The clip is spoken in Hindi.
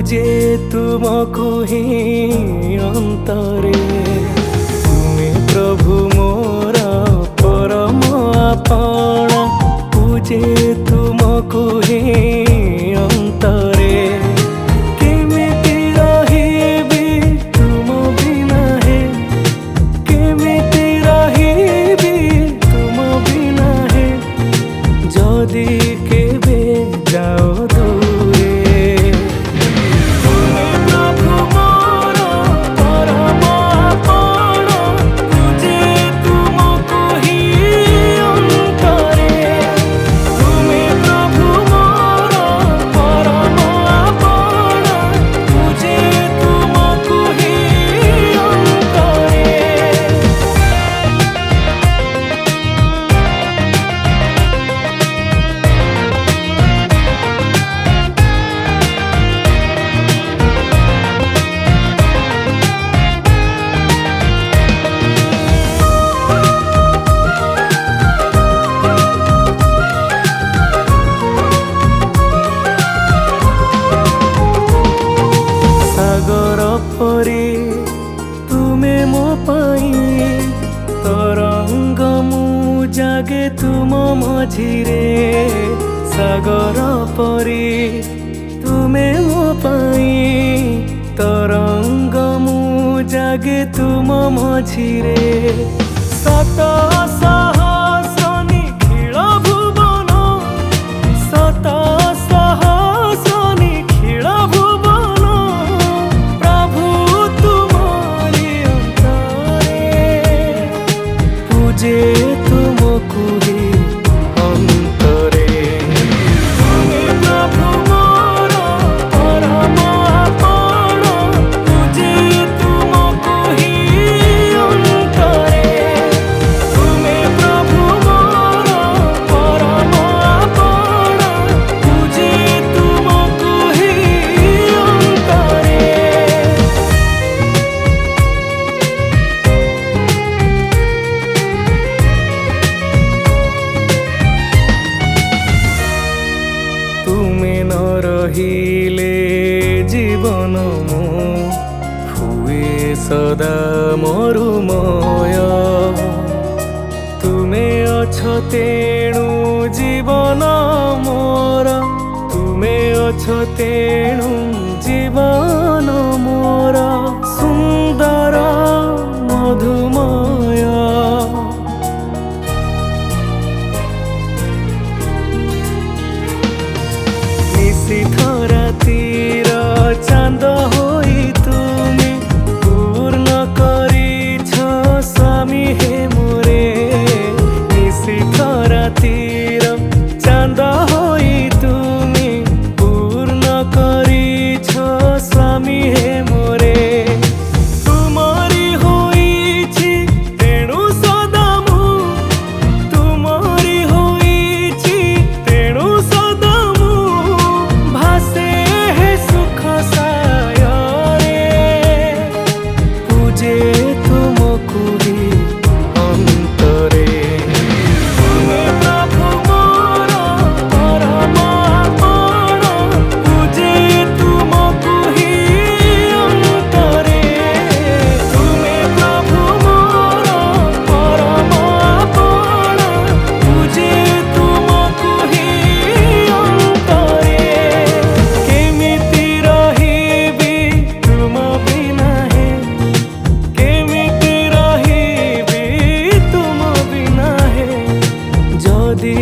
पूजे तुमको ही अंतरे। तुमे प्रभु मोर परम आपणा, पूजे तुमको ही अंतरे। केमिति रहिबी तुम बिना है, केमिति रहिबी तुम बिना है, जदि केबे जाओ दूरे। तुमे प्रभु मोर परम आपणा, पूजे तुमको ही अंतरे। तुमे प्रभु मोर परम आपणा, पूजे तुमको ही अंतरे। सागर परी तुमे मो पाई, तरंग मु जागे तुम मझिरे। सागर परी तुमे मो पाई, तरंग मु जागे तुम मझिरे। सत सहस्र निखिल भुवन, सत सहस्र निखिल भुवन, प्रभु तुमरि अंतरे। पूजे तुमको ही अंतरे। तुमे प्रभु मोर परम आपणा, पूजे तुमको ही अंतरे। तुमे प्रभु मोर परम आपणा, पूजे तुमको ही अंतरे। तुमे न रहिले जीवन मो हुए सदा मरुमय। तुमे अछ तेणु जीवन मोर, तुमे अछ तेणु जीवन मोर, सुंदर मधुमय। निशिथ रातिर चांद होई तुमे, पूर्ण करिछ स्वामी हे मोरे। निशिथ रातिर चांद होई तुमे, पूर्ण करिछ स्वामी हे मोरे। तुमरी होईछि तेणु सदा मु, तुमरी होईछि तेणु सदा मु, भासे हे सुख सायरे। पूजे तुमको ही अंतरे। तुमे प्रभु मोर परम आपणा, पूजे तुमको ही अंतरे। तुमे प्रभु मोर परम आपणा, पूजे तुमको ही अंतरे। केमिति रहिबी तुम बिना है, केमिति रहिबी तुम बिना है, जदि